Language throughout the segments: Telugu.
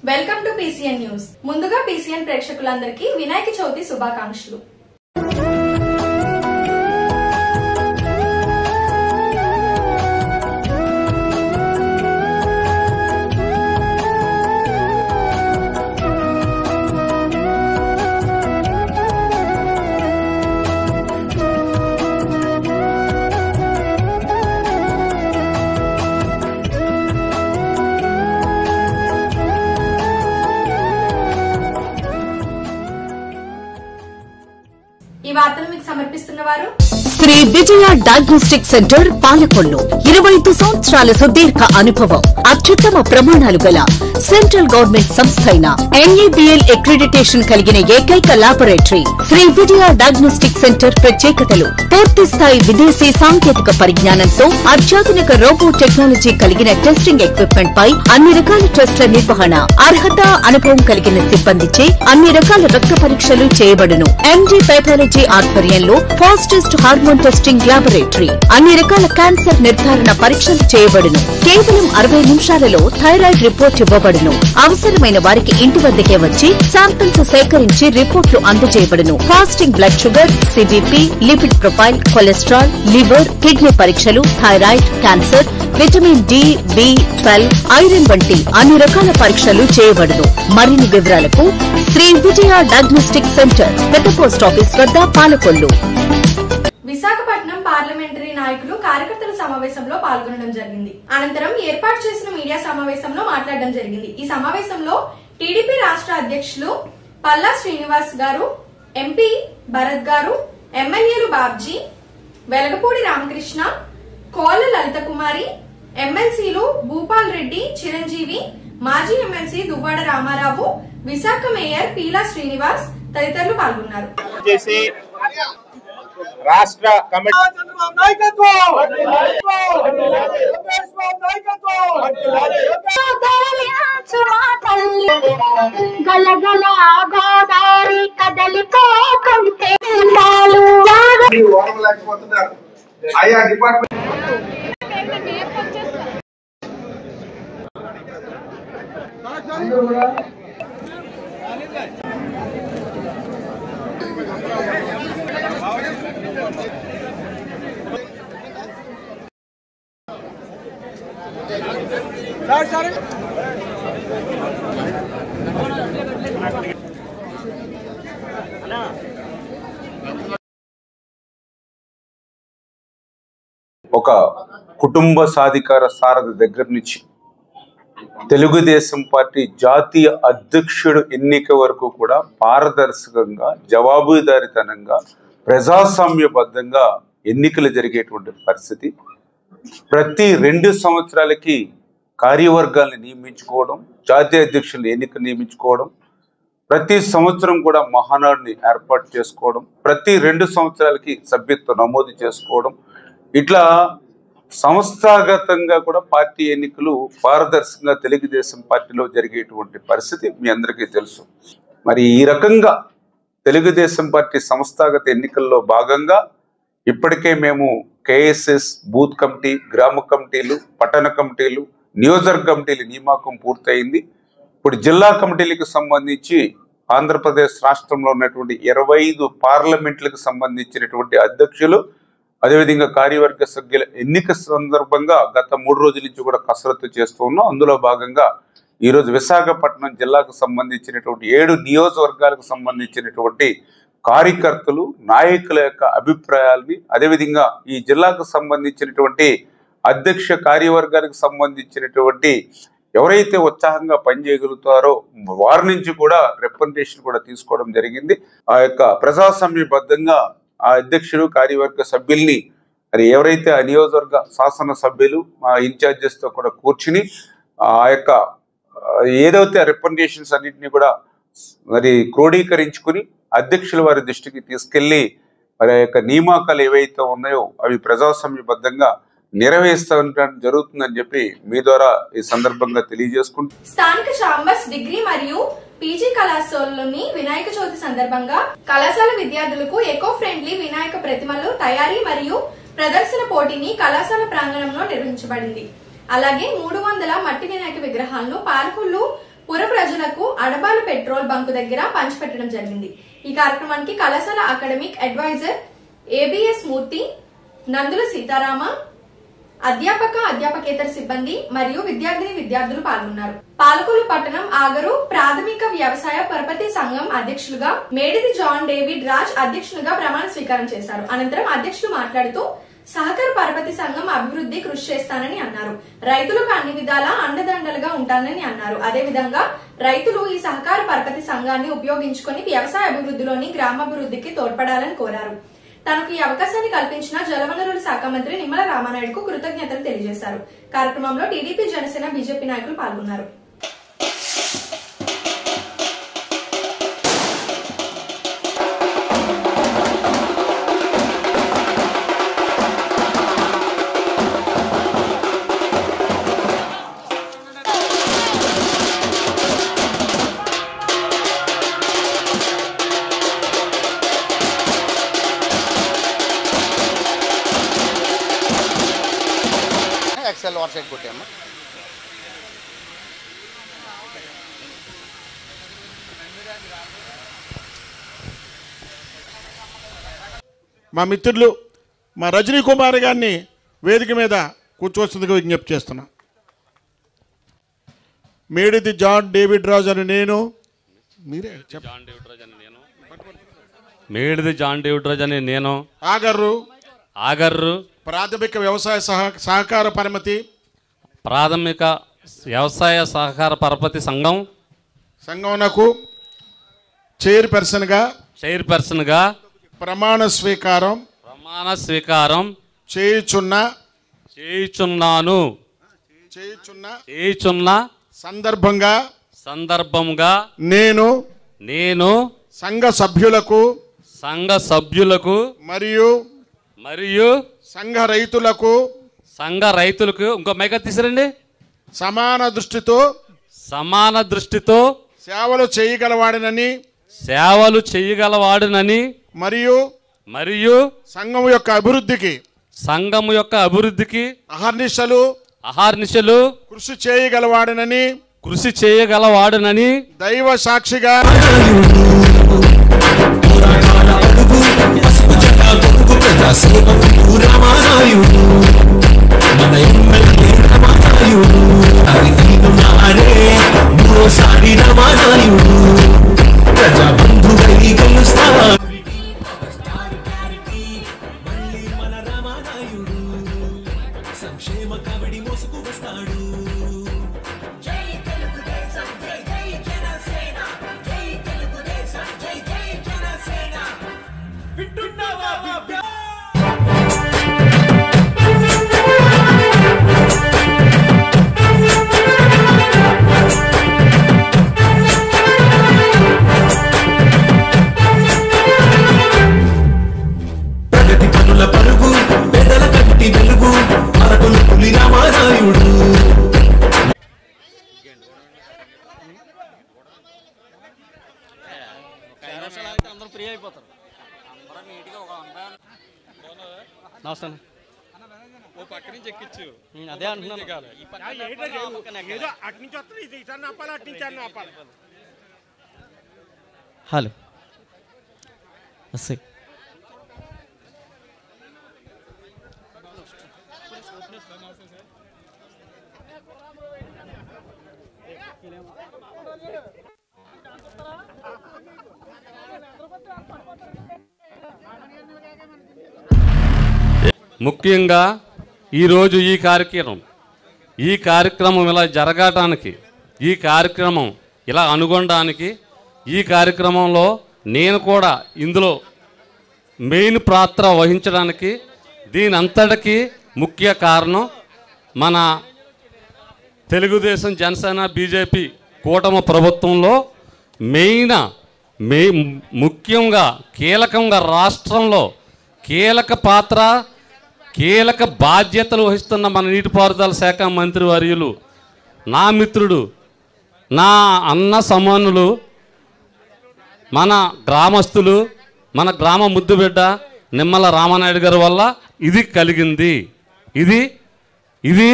Welcome to PCN news. ముందుగా పీసీఎన్ ప్రేక్షకులందరికీ వినాయక చవితి శుభాకాంక్షలు. ఈ వార్తలు మీకు సమర్పిస్తున్నవారు శ్రీ విజయ డయాగ్నోస్టిక్ సెంటర్ పాలకొల్లు. 25 సంవత్సరాల సుదీర్ఘ అనుభవం, అత్యుత్తమ ప్రమాణాలు గల సెంట్రల్ గవర్నమెంట్ సంస్థ అయిన NABL అక్రిడిటేషన్ కలిగిన ఏకైక laboratory Shri Vijaya diagnostic centre. ప్రత్యేకతలు: పూర్తి స్థాయి విదేశీ సాంకేతిక పరిజ్ఞానంతో అత్యాధునిక రోబో టెక్నాలజీ కలిగిన టెస్టింగ్ ఎక్విప్మెంట్ పై అన్ని రకాల టెస్టుల నిర్వహణ, అర్హత, అనుభవం కలిగిన సిబ్బందిచే అన్ని రకాల రక్త పరీక్షలు చేయబడును. MD పైథాలజీ ఆధ్వర్యంలో ఫాస్టెస్ట్ హార్మోన్ టెస్టింగ్ ల్యాబొరేటరీ. అన్ని రకాల క్యాన్సర్ నిర్ధారణ పరీక్షలు చేయబడును. కేవలం 60 నిమిషాలలో థైరాయిడ్ రిపోర్ట్ ఇవ్వబడును. అవసరమైన వారికి ఇంటి వద్దకే వచ్చి శాంపిల్స్ సేకరించి రిపోర్టులు అందజేయబడును. Fasting blood sugar, CBP, lipid profile, cholesterol, liver, kidney పరీక్షలు, thyroid, cancer, vitamin D, B12, iron వంటి అన్ని రకాల పరీక్షలు చేయబడును. మరిన్ని వివరాలకు శ్రీ విజయ డయాగ్నోస్టిక్ సెంటర్, పెద్ద పోస్ట్ ఆఫీస్ వద్ద, పాలకొల్లు. విశాఖపట్నం పార్లమెంటరీ నాయకులు కార్యకర్తల సమావేశంలో పాల్గొనడం జరిగింది. అనంతరం ఏర్పాటు చేసిన మీడియా సమావేశంలో మాట్లాడడం జరిగింది. ఈ సమావేశంలో టీడీపీ రాష్ట్ర అధ్యక్షులు పల్లా శ్రీనివాస్ గారు, MP భరత్ గారు, ఎమ్మెల్యేలు బాబ్జీ, వెలగపూడి రామకృష్ణ, కోళ్ల లలిత కుమారి, ఎమ్మెల్సీలు భూపాల్ రెడ్డి, చిరంజీవి, మాజీ ఎమ్మెల్సీ దువ్వాడ రామారావు, విశాఖ మేయర్ పీలా శ్రీనివాస్ తదితరులు పాల్గొన్నారు. రాష్ట్ర కమిటీ ఆయా డిపార్ట్మెంట్ ఒక కుటుంబ సాధికార సారథి దగ్గర నుంచి తెలుగుదేశం పార్టీ జాతీయ అధ్యక్షుడు ఎన్నిక వరకు కూడా పారదర్శకంగా, జవాబుదారీతనంగా, ప్రజాస్వామ్యబద్ధంగా ఎన్నికలు జరిగేటువంటి పరిస్థితి. ప్రతి 2 సంవత్సరాలకి కార్యవర్గాలను నియమించుకోవడం, జాతీయ అధ్యక్షులను ఎన్నిక నియమించుకోవడం, ప్రతి సంవత్సరం కూడా మహానాడుని ఏర్పాటు చేసుకోవడం, ప్రతి 2 సంవత్సరాలకి సభ్యత్వం నమోదు చేసుకోవడం, ఇట్లా సంస్థాగతంగా కూడా పార్టీ ఎన్నికలు పారదర్శకంగా తెలుగుదేశం పార్టీలో జరిగేటువంటి పరిస్థితి మీ అందరికీ తెలుసు. మరి ఈ రకంగా తెలుగుదేశం పార్టీ సంస్థాగత ఎన్నికల్లో భాగంగా ఇప్పటికే మేము KSS, బూత్ కమిటీ, గ్రామ కమిటీలు, పట్టణ కమిటీలు, నియోజకవర్గ కమిటీల నియామకం పూర్తయింది. ఇప్పుడు జిల్లా కమిటీలకు సంబంధించి ఆంధ్రప్రదేశ్ రాష్ట్రంలో ఉన్నటువంటి 25 పార్లమెంట్లకు సంబంధించినటువంటి అధ్యక్షులు, అదేవిధంగా కార్యవర్గ సభ్యుల ఎన్నిక సందర్భంగా గత 3 రోజుల నుంచి కూడా కసరత్తు చేస్తూ ఉన్నాం. అందులో భాగంగా ఈరోజు విశాఖపట్నం జిల్లాకు సంబంధించినటువంటి 7 నియోజకవర్గాలకు సంబంధించినటువంటి కార్యకర్తలు, నాయకుల యొక్క అభిప్రాయాలని, అదేవిధంగా ఈ జిల్లాకు సంబంధించినటువంటి అధ్యక్ష కార్యవర్గానికి సంబంధించినటువంటి ఎవరైతే ఉత్సాహంగా పనిచేయగలుగుతారో వారి నుంచి కూడా రిప్రజెంటేషన్ కూడా తీసుకోవడం జరిగింది. ఆ యొక్క ప్రజాస్వామ్యబద్ధంగా ఆ అధ్యక్షుడు, కార్యవర్గ సభ్యుల్ని మరి ఎవరైతే ఆ నియోజకవర్గ శాసన సభ్యులు, ఆ ఇన్ఛార్జెస్ తో కూడా కూర్చుని ఆ యొక్క ఏదైతే రిప్రజెంటేషన్స్ అన్నింటినీ కూడా మరి క్రోడీకరించుకుని అధ్యక్షుల వారి దృష్టికి తీసుకెళ్లి మరి ఆ యొక్క నియామకాలు ఏవైతే ఉన్నాయో అవి ప్రజాస్వామ్యబద్ధంగా నిర్వహించడం జరుగుతుందని చెప్పి మీ ద్వారా ఈ సందర్భంగా తెలియజేసుకుంటూ, స్థానిక చాంబర్స్ డిగ్రీ మరియు PG కళాశాలలోని వినాయక చవితి సందర్భంగా కళాశాల విద్యార్థులకు ఎకో ఫ్రెండ్లీ వినాయక ప్రతిమలు తయారీ మరియు ప్రదర్శన పోటీని కళాశాల ప్రాంగణంలో నిర్వహించబడింది. అలాగే 300 మట్టి వినాయక విగ్రహాలను పాలకొల్లు పుర ప్రజలకు అడబాలు పెట్రోల్ బంకు దగ్గర పంచిపెట్టడం జరిగింది. ఈ కార్యక్రమానికి కళాశాల అకాడమిక్ అడ్వైజర్ ఏబిఎస్ మూర్తి, నందుల సీతారామ, అధ్యాపకేతర సిబ్బంది మరియు విద్యార్థులు పాల్గొన్నారు. పాలకొల్లు పట్టణం ఆగరు ప్రాథమిక వ్యవసాయ పరపతి సంఘం అధ్యక్షులుగా మేడిది జాన్ డేవిడ్ రాజ్ అధ్యక్షులుగా ప్రమాణ స్వీకారం చేశారు. అనంతరం అధ్యక్షులు మాట్లాడుతూ సహకార పరపతి సంఘం అభివృద్ధి కృషి చేస్తానని అన్నారు. రైతులకు అన్ని విధాలా అండదండలుగా ఉంటానని అన్నారు. అదేవిధంగా రైతులు ఈ సహకార పరపతి సంఘాన్ని ఉపయోగించుకుని వ్యవసాయ అభివృద్ధిలోని గ్రామాభివృద్ధికి తోడ్పడాలని కోరారు. తనకు ఈ అవకాశాన్ని కల్పించిన జలవనరుల శాఖ మంత్రి నిమ్మల రామానాయుడుకు కృతజ్ఞతలు తెలియజేశారు. కార్యక్రమంలో టీడీపీ, జనసేన, బీజేపీ నాయకులు పాల్గొన్నారు. ఎక్సెల్ వాటర్ సైడ్ కొట్టాము. మా మిత్రులు మా రజనీ కుమార్ గారిని వేదిక మీద కూర్చోవలసిందిగా విజ్ఞప్తి చేస్తున్నా. మేడిది జాన్ డేవిడ్ రాజ్ అని నేను, మీరే చెప్పండి. మేడిది జాన్ డేవిడ్ రాజ్ అని నేను ఆగర్రు ప్రాథమిక వ్యవసాయ సహకార పరపతి సంఘంకు చైర్పర్సన్గా ప్రమాణ స్వీకారం చేయుచున్న సందర్భంగా నేను సంఘ సభ్యులకు మరియు సంఘ రైతులకు ఇంకో మైక తీసిరండి. సమాన దృష్టితో సేవలు చేయగలవాడనని మరియు సంఘం యొక్క అభివృద్ధికి అహర్నిశలు కృషి చేయగలవాడనని దైవ సాక్షిగా సంక్షేమ కబడి మోసుకు వస్తాడు. జై తెలుగుదేశం, జై జై జనసేన, జై తెలుగుదేశం, జై జై జనసేన. వింటున్నావా బిడ్డ? ప్రగతి పనుల పరుగు, పేదల కంటి వెలుగు, అరకులు పులి రామానాయుడు. పక్క నుంచి ఎక్కిచ్చు అదే అంటున్నాను. హలో ముఖ్యంగా ఈరోజు ఈ కార్యక్రమం ఇలా జరగటానికి, ఈ కార్యక్రమం ఇలా అనుగొనడానికి, ఈ కార్యక్రమంలో నేను కూడా ఇందులో మెయిన్ పాత్ర వహించడానికి దీని అంతటికి ముఖ్య కారణం మన తెలుగుదేశం, జనసేన, బీజేపీ కూటమి ప్రభుత్వంలో ముఖ్యంగా కీలకంగా రాష్ట్రంలో కీలక పాత్ర, కీలక బాధ్యతలు వహిస్తున్న మన నీటిపారుదల శాఖ మంత్రి వర్యులు, నా మిత్రుడు, నా అన్న సమానులు, మన గ్రామస్తులు, మన గ్రామ ముద్దుబిడ్డ నిమ్మల రామానాయుడు గారి వల్ల ఇది కలిగింది. ఇది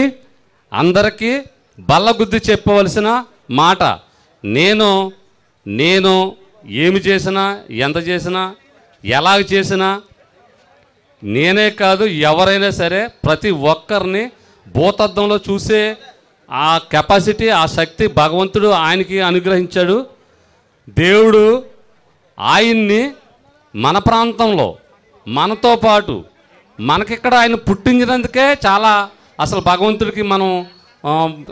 అందరికీ బల్లగుద్ది చెప్పవలసిన మాట. నేను ఏమి చేసినా, ఎంత చేసినా, ఎలాగ చేసినా, నేనే కాదు ఎవరైనా సరే ప్రతి ఒక్కరిని భూతద్దంలో చూసే ఆ కెపాసిటీ, ఆ శక్తి భగవంతుడు ఆయనకి అనుగ్రహించాడు. దేవుడు ఆయన్ని మన ప్రాంతంలో మనతో పాటు మనకిక్కడ ఆయన పుట్టించినందుకే చాలా అసలు భగవంతుడికి మనం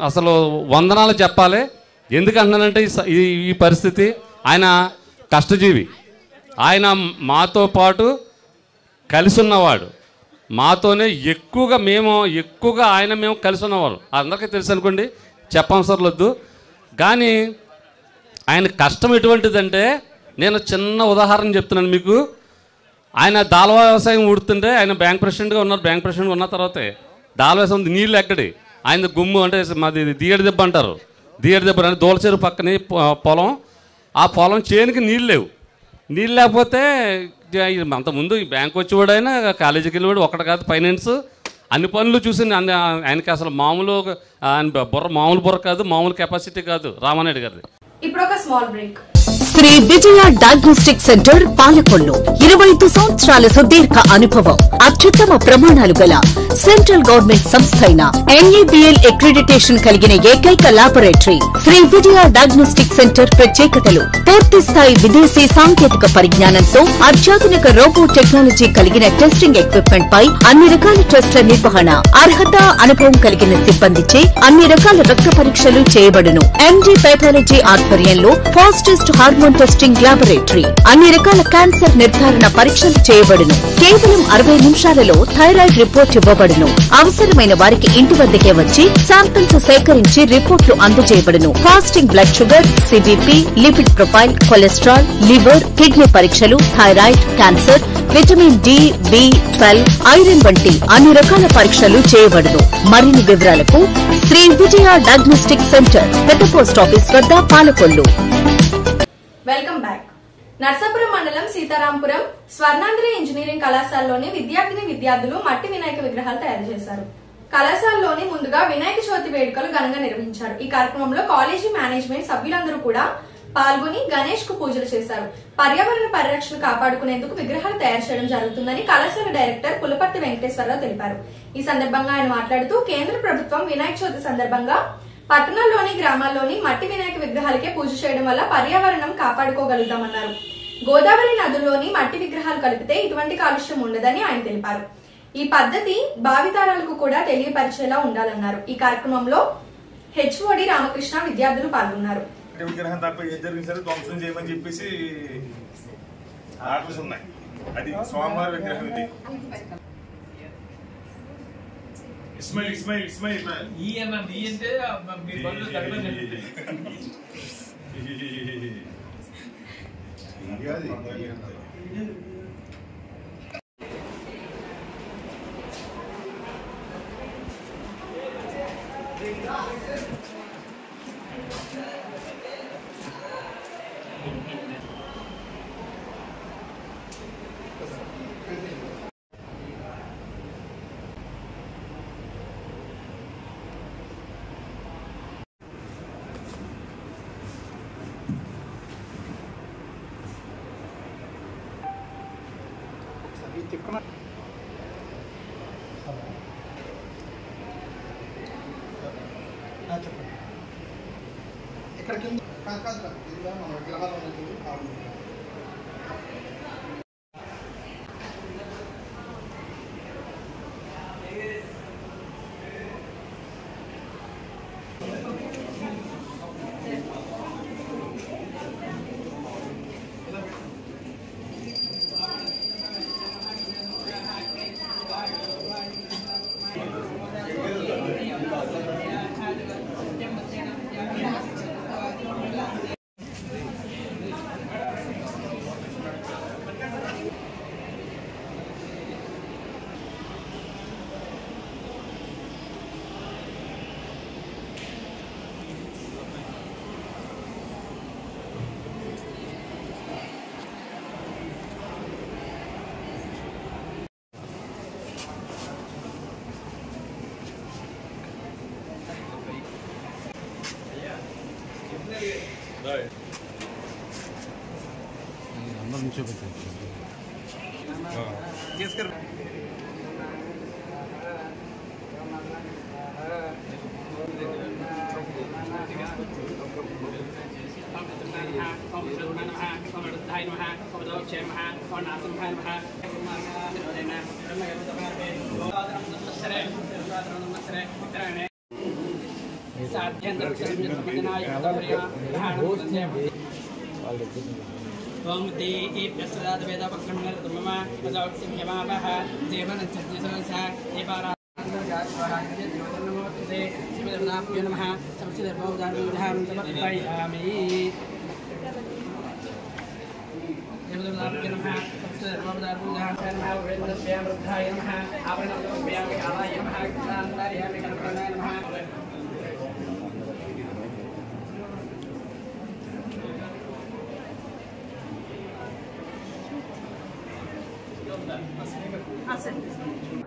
అసలు వందనాలు చెప్పాలి. ఎందుకంటున్నానంటే ఈ పరిస్థితి, ఆయన కష్టజీవి, ఆయన మాతో పాటు కలిసి ఉన్నవాడు, మాతోనే ఎక్కువగా మేము కలిసి ఉన్నవాడు. అందరికీ తెలుసు అనుకోండి, చెప్పవసరం లేదు. కానీ ఆయన కష్టం ఎటువంటిదంటే, నేను చిన్న ఉదాహరణ చెప్తున్నాను మీకు. ఆయన దాల వ్యవసాయం ఊడుతుంటే, ఆయన బ్యాంక్ ప్రెసిడెంట్గా ఉన్నారు. బ్యాంక్ ప్రెసిడెంట్గా ఉన్న తర్వాతే దాల వ్యవసాయం నీళ్ళు ఎక్కడి, ఆయన గుమ్ము అంటే మాది దియడి దెబ్బ అంటారు. దియడి దెబ్బ అంటే దోలచేరు పక్కనే పొలం. ఆ పొలం చేనుకి నీళ్ళు లేవు. నీళ్ళు లేకపోతే అంతకుముందు ఈ బ్యాంక్ వచ్చేవాడు, ఆయన కాలేజీకి వెళ్ళేవాడు, ఒకటి కాదు ఫైనాన్స్ అన్ని పనులు చూసి ఆయనకి అసలు మామూలు మామూలు బుర్ర కాదు, మామూలు కెపాసిటీ కాదు రామానాయుడు గారిది. ఇప్పుడు ఒక small break. Shri Vijaya diagnostic centre Palakollu 25 సంవత్సరాల సుదీర్ఘ అనుభవం, అత్యుత్తమ ప్రమాణాలు గల సెంట్రల్ గవర్నమెంట్ సంస్థ అయిన NABL అక్రిడిటేషన్ కలిగిన ఏకైక laboratory Shri Vijaya diagnostic centre. ప్రత్యేకతలు: పూర్తి స్థాయి విదేశీ సాంకేతిక పరిజ్ఞానంతో అత్యాధునిక రోబో టెక్నాలజీ కలిగిన టెస్టింగ్ ఎక్విప్మెంట్ పై అన్ని రకాల టెస్టుల నిర్వహణ, అర్హత, అనుభవం కలిగిన సిబ్బందిచే అన్ని రకాల రక్త పరీక్షలు చేయబడును. MD పైథాలజీ ఆధ్వర్యంలో ఫాస్టెస్ట్ హార్మోన్ టెస్టింగ్ లాబొరేటరీ, అన్ని రకాల క్యాన్సర్ నిర్ధారణ పరీక్షలు చేయబడును. కేవలం 60 నిమిషాలలో థైరాయిడ్ రిపోర్ట్ ఇవ్వబడును. అవసరమైన వారికి ఇంటి వద్దకే వచ్చి శాంపిల్స్ సేకరించి రిపోర్ట్లు అందజేయబడును. Fasting blood sugar, CBP, lipid profile, cholesterol, liver, kidney పరీక్షలు, thyroid, cancer, vitamin D, B12, iron వంటి అన్ని రకాల పరీక్షలు చేయబడును. మరిన్ని వివరాలకు శ్రీ విజయ డయాగ్నోస్టిక్ సెంటర్, పెద్ద పోస్ట్ ఆఫీస్ వద్ద, పాలకొల్లు. Welcome back. నర్సాపురం మండలం సీతారాంపురం స్వర్ణాంధ్రి ఇంజనీరింగ్ కళాశాలలోని విద్యార్థులు మట్టి వినాయక విగ్రహాలు తయారు చేశారు. కళాశాలలోని ముందుగా వినాయక చవితి వేడుకలు ఘనంగా నిర్వహించారు. ఈ కార్యక్రమంలో కాలేజీ మేనేజ్మెంట్ సభ్యులందరూ కూడా పాల్గొని గణేష్ కు పూజలు చేశారు. పర్యావరణ పరిరక్షణ కాపాడుకునేందుకు విగ్రహాలు తయారు చేయడం జరుగుతుందని కళాశాల డైరెక్టర్ పులపర్తి వెంకటేశ్వరరావు తెలిపారు. ఈ సందర్భంగా ఆయన మాట్లాడుతూ, కేంద్ర ప్రభుత్వం వినాయక చవితి సందర్భంగా పట్టణాల్లోని, గ్రామాల్లోని మట్టి వినాయక విగ్రహాలకే పూజ చేయడం వల్ల పర్యావరణం కాపాడుకోగలుగుతామన్నారు. గోదావరి నదుల్లోని మట్టి విగ్రహాలు కలిపితే ఇటువంటి కాలుష్యం ఉండదని ఆయన తెలిపారు. ఈ పద్ధతి భావితరాలకు కూడా తెలియపరిచేలా ఉండాలన్నారు. ఈ కార్యక్రమంలో HOD రామకృష్ణ, విద్యార్థులు పాల్గొన్నారు. విగ్రహం తప్ప ఏం జరిగింది సరే ధ్వంసం చేయమని చెప్పేసి ఆర్డర్స్ ఉన్నాయి. అది స్వామివారి విగ్రహం. ఇది ఇస్మాయిల్ ఇక్కడికి కాదు మన విగ్రహాలు ओम देहि प्रसाद वेदा पकड़ने तुम्हारा मजाउक्ति यमावह देवन चंद्रसंसा एबारा नमोते शिवनाभ्यो नमः समस्त धर्मोदारं तमत्पयामि देवनाभ्यो नमः समस्त धर्मोदारं नमः वेदस्य वृद्धाय नमः आवरणोपयामि कालाय नमः ज्ञानाय नमः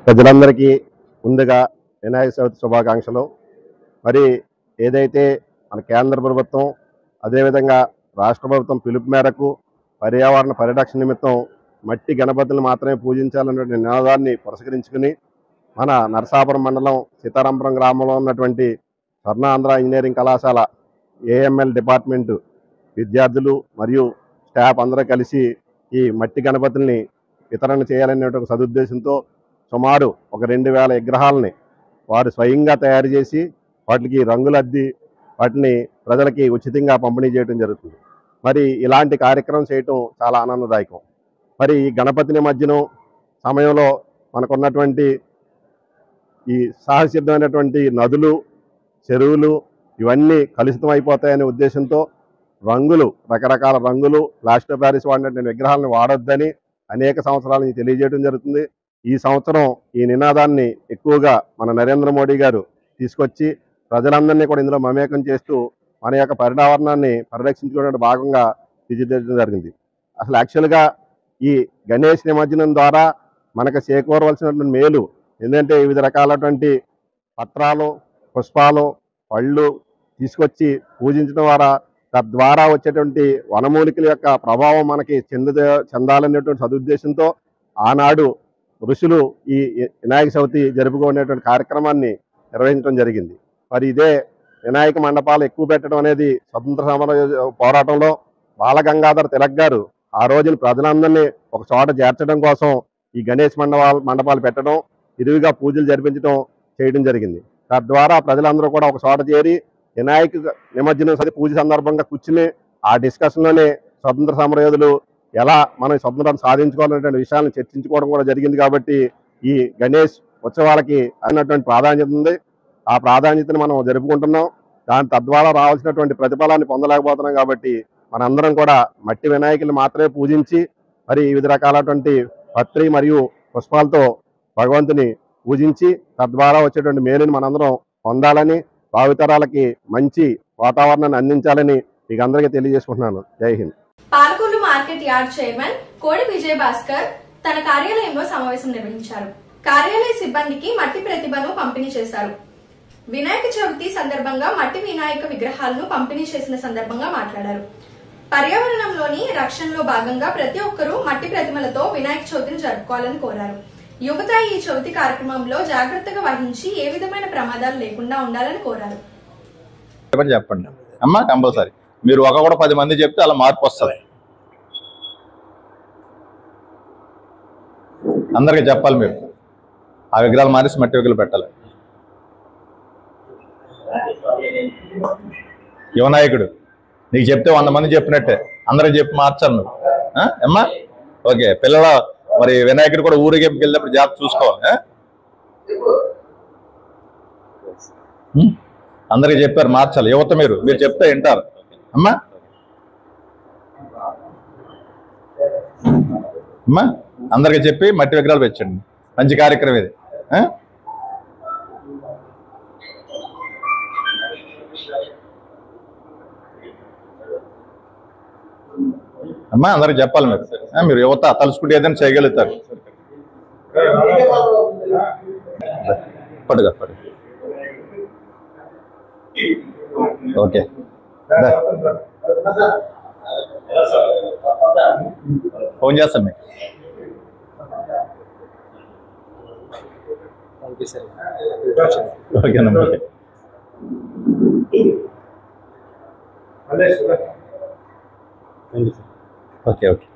ప్రజలందరికీ ముందుగా వినాయక చవితి శుభాకాంక్షలు. మరి ఏదైతే మన కేంద్ర ప్రభుత్వం అదేవిధంగా రాష్ట్ర ప్రభుత్వం పిలుపు మేరకు పర్యావరణ పరిరక్షణ నిమిత్తం మట్టి గణపతులను మాత్రమే పూజించాలనే నినాదాన్ని పురస్కరించుకుని మన నరసాపురం మండలం సీతారాంపురం గ్రామంలో ఉన్నటువంటి స్వర్ణాంధ్ర ఇంజనీరింగ్ కళాశాల ఏఎంఎల్ డిపార్ట్మెంటు విద్యార్థులు మరియు స్టాఫ్ అందరూ కలిసి ఈ మట్టి గణపతుల్ని వితరణ చేయాలనే ఒక సదుద్దేశంతో సుమారు ఒక 2000 విగ్రహాలని వారు స్వయంగా తయారు చేసి వాటికి రంగులు అద్ది వాటిని ప్రజలకి ఉచితంగా పంపిణీ చేయడం జరుగుతుంది. మరి ఇలాంటి కార్యక్రమం చేయటం చాలా ఆనందదాయకం. మరి ఈ గణపతి నిమజ్జనం సమయంలో మనకున్నటువంటి ఈ సహసిద్ధమైనటువంటి నదులు చెరువులు ఇవన్నీ కలుషితం అయిపోతాయనే ఉద్దేశంతో రంగులు రకరకాల రంగులు ప్లాస్టర్ ప్యారిస్ వాడినటువంటి విగ్రహాలను వాడొద్దని అనేక సంవత్సరాల నుంచి తెలియజేయడం జరుగుతుంది. ఈ సంవత్సరం ఈ నినాదాన్ని ఎక్కువగా మన నరేంద్ర మోడీ గారు తీసుకొచ్చి ప్రజలందరినీ కూడా ఇందులో మమేకం చేస్తూ మన యొక్క పర్యావరణాన్ని పరిరక్షించుకునే భాగంగా తీర్చిదిద్దడం జరిగింది. అసలు యాక్చువల్గా ఈ గణేష్ నిమజ్జనం ద్వారా మనకు చేకూరవలసినటువంటి మేలు ఎందుకంటే వివిధ రకాలటువంటి పత్రాలు పుష్పాలు పళ్ళు తీసుకొచ్చి పూజించడం ద్వారా తద్వారా వచ్చేటువంటి వనమూలికల యొక్క ప్రభావం మనకి చెందాలనేటువంటి సదుద్దేశంతో ఆనాడు ఋషులు ఈ వినాయక చవితి జరుపుకునేటువంటి కార్యక్రమాన్ని నిర్వహించడం జరిగింది. మరి ఇదే వినాయక మండపాలు ఎక్కువ పెట్టడం అనేది స్వతంత్ర సమర పోరాటంలో బాలగంగాధర తిలక్ గారు ఆ రోజున ప్రజలందరినీ ఒక చోట చేర్చడం కోసం ఈ గణేష్ మండపాలు పెట్టడం ఇరువుగా పూజలు జరిపించడం చేయడం జరిగింది. తద్వారా ప్రజలందరూ కూడా ఒక చోట చేరి వినాయక నిమజ్జనం పూజ సందర్భంగా కూర్చుని ఆ డిస్కషన్లోనే స్వతంత్ర సమరయోధులు ఎలా మనం స్వతంత్రాన్ని సాధించుకోవాలనేటువంటి విషయాలను చర్చించుకోవడం కూడా జరిగింది. కాబట్టి ఈ గణేష్ ఉత్సవాలకి అయినటువంటి ప్రాధాన్యత ఉంది. ఆ ప్రాధాన్యతను మనం జరుపుకుంటున్నాం. దాని తద్వారా రావాల్సినటువంటి ప్రతిఫలాన్ని పొందలేకపోతున్నాం. కాబట్టి మనందరం కూడా మట్టి వినాయకులు మాత్రమే పూజించి మరి వివిధ రకాలటువంటి పత్రి మరియు పుష్పాలతో భగవంతుని పూజించి తద్వారా వచ్చేటువంటి మేలుని మనందరం పొందాలని భావితరాలకి మంచి వాతావరణాన్ని అందించాలని మీకు అందరికీ తెలియజేసుకుంటున్నాను. జై Hind. Palakollu market yard chairman కోడి విజయ్ భాస్కర్ తన కార్యాలయంలో సమావేశం నిర్వహించారు. కార్యాలయ సిబ్బందికి మట్టి ప్రతిభను పంపిణీ చేశారు. వినాయక చవితి సందర్భంగా మట్టి వినాయక విగ్రహాలను పంపిణీ చేసిన సందర్భంగా మాట్లాడారు. పర్యావరణంలోని రక్షణలో భాగంగా ప్రతి ఒక్కరూ మట్టి ప్రతిమలతో వినాయక చవితిని జరుపుకోవాలని కోరారు. యువత ఈ చవితి కార్యక్రమంలో జాగ్రత్తగా వహించి ఏ విధమైన ప్రమాదాలు లేకుండా ఉండాలని కోరారు. చెప్పండి అమ్మా, కంపల్సరీ మీరు ఒక కూడా 10 మంది చెప్తే అలా మార్పు వస్తుంది. అందరికీ చెప్పాలి, మీరు ఆ విగ్రహాలు మారేసి మట్టి విగ్రహాలు పెట్టాలి. యువనాయకుడు నీకు చెప్తే 100 మంది చెప్పినట్టే అందరికి చెప్పి మార్చాలి నువ్వు అమ్మా. ఓకే, పిల్లల మరి వినాయకుడు కూడా ఊరేగింపుకి వెళ్ళినప్పుడు జాగ్రత్త చూసుకోవాలి. అందరికి చెప్పారు మార్చాలి. యువత మీరు చెప్తే వింటారు అమ్మా. అమ్మా అందరికి చెప్పి మట్టి విగ్రహాలు పెట్టండి. మంచి కార్యక్రమం ఇది. అమ్మా అందరికి చెప్పాలి. మీరు యువత తలుసుకుంటే ఏదైనా చేయగలుగుతారు. పడుగా ఓకే. ఫోన్ చేస్తాను మీకు. ఓకేనా? Okay okay.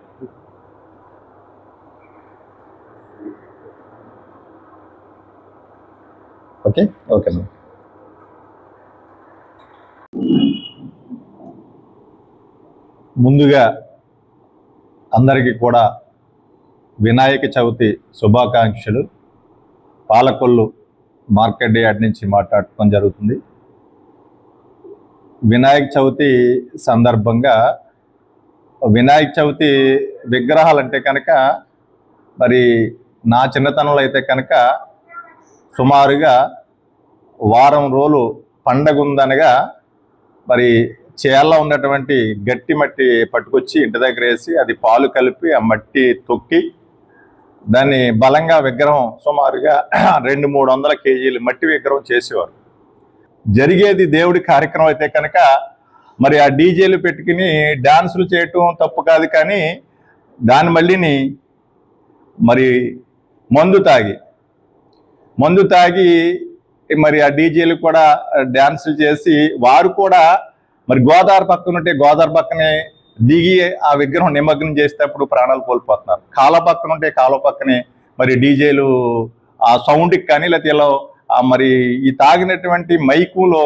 Okay okay. ముందుగా అందరికీ కూడా వినాయక చవితి శుభాకాంక్షలు. పాలకొల్లు మార్కెట్ యార్డ్ నుంచి మాట్లాడటం జరుగుతుంది. వినాయక చవితి సందర్భంగా వినాయక చవితి విగ్రహాలంటే కనుక మరి నా చిన్నతనంలో అయితే కనుక సుమారుగా వారం రోజులు పండగ ఉందనగా మరి చేయాల్లో ఉన్నటువంటి గట్టి మట్టి పట్టుకొచ్చి ఇంటి దగ్గర వేసి అది పాలు కలిపి ఆ మట్టి తొక్కి దాన్ని బలంగా విగ్రహం సుమారుగా 200-300 కేజీలు మట్టి విగ్రహం చేసేవారు. జరిగేది దేవుడి కార్యక్రమం అయితే కనుక మరి ఆ డీజేలు పెట్టుకుని డాన్సులు చేయటం తప్పు కాదు, కానీ దాని మళ్ళీని మరి మందు తాగి మరి ఆ డీజేలు కూడా డాన్సులు చేసి వారు కూడా మరి గోదావరి పక్కన ఉంటే గోదావరి పక్కనే దిగి ఆ విగ్రహం నిమగ్నం చేసేటప్పుడు ప్రాణాలు కోల్పోతున్నారు. కాలువ పక్కన ఉంటే కాలువ పక్కనే మరి డీజేలు ఆ సౌండ్కి కానీ లేకపోతే ఇలా మరి ఈ తాగినటువంటి మైకులో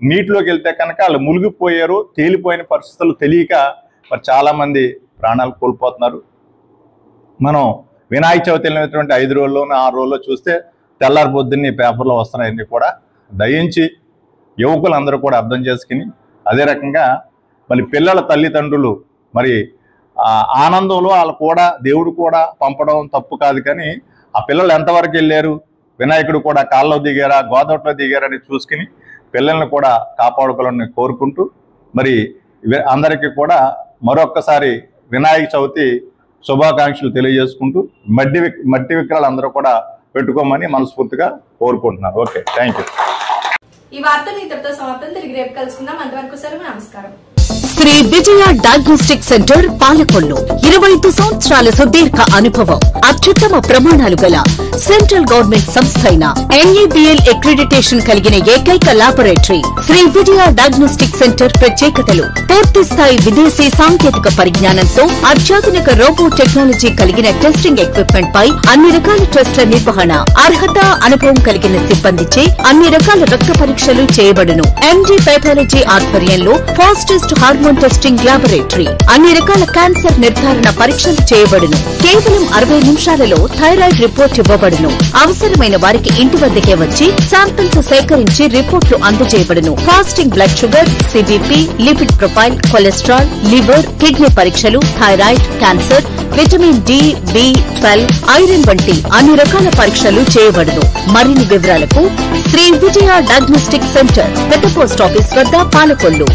నీటిలోకి వెళ్తే కనుక వాళ్ళు మునిగిపోయారు. తేలిపోయిన పరిస్థితులు తెలియక మరి చాలామంది ప్రాణాలు కోల్పోతున్నారు. మనం వినాయక చవితి వెళ్ళినటువంటి 5 రోజుల్లోనూ 6 రోజుల్లో చూస్తే తెల్లారి పొద్దున్నే పేపర్లో వస్తున్నాయన్నీ కూడా దయించి యువకులందరూ కూడా అర్థం చేసుకుని అదే రకంగా మరి పిల్లల తల్లిదండ్రులు మరి ఆనందంలో వాళ్ళు కూడా దేవుడు కూడా పంపడం తప్పు కాదు, కానీ ఆ పిల్లలు ఎంతవరకు వెళ్ళారు, వినాయకుడు కూడా కాల్లో దిగారా గోదావరిలో దిగారని చూసుకుని పిల్లల్ని కూడా కాపాడుకోవాలని కోరుకుంటూ మరి అందరికీ కూడా మరొక్కసారి వినాయక చవితి శుభాకాంక్షలు తెలియజేసుకుంటూ మట్టి విగ్రహాలు అందరూ కూడా పెట్టుకోమని మనస్ఫూర్తిగా కోరుకుంటున్నాను. Okay, thank you. ఈ వార్తలు ఇంతటితో సమాప్తం. తిరిగి రేపు కలుసుకుందాం. అంతవరకు సెలవు. నమస్కారం. శ్రీ విజయ డయాగ్నోస్టిక్ సెంటర్ పాలకొల్లు 25 సంవత్సరాల సుదీర్ఘ అనుభవం, అత్యుత్తమ ప్రమాణాలు గల సెంట్రల్ గవర్నమెంట్ సంస్థ అయిన NABL అక్రిడిటేషన్ కలిగిన ఏకైక laboratory Shri Vijaya diagnostic centre. ప్రత్యేకతలు: పూర్తి స్థాయి విదేశీ సాంకేతిక పరిజ్ఞానంతో అత్యాధునిక రోబో టెక్నాలజీ కలిగిన టెస్టింగ్ ఎక్విప్మెంట్ పై అన్ని రకాల టెస్టుల నిర్వహణ, అర్హత, అనుభవం కలిగిన సిబ్బందిచే అన్ని రకాల రక్త పరీక్షలు చేయబడును. MD పైథాలజీ ఆధ్వర్యంలో ఫాస్టెస్ట్ హార్మోన్ టెస్టింగ్ లాబొరేటరీ, అన్ని రకాల క్యాన్సర్ నిర్ధారణ పరీక్షలు చేయబడును. కేవలం 60 నిమిషాలలో థైరాయిడ్ రిపోర్ట్ ఇవ్వబడును. అవసరమైన వారికి ఇంటి వద్దకే వచ్చి శాంపిల్స్ సేకరించి రిపోర్టులు అందజేయబడును. Fasting blood sugar, CBP, lipid profile, cholesterol, liver, kidney పరీక్షలు, thyroid, cancer, vitamin D, B12, iron వంటి అన్ని రకాల పరీక్షలు చేయబడును. మరిన్ని వివరాలకు శ్రీ విజయ డయాగ్నోస్టిక్ సెంటర్, పెద్ద పోస్ట్ ఆఫీస్ వద్ద, పాలకొల్లు.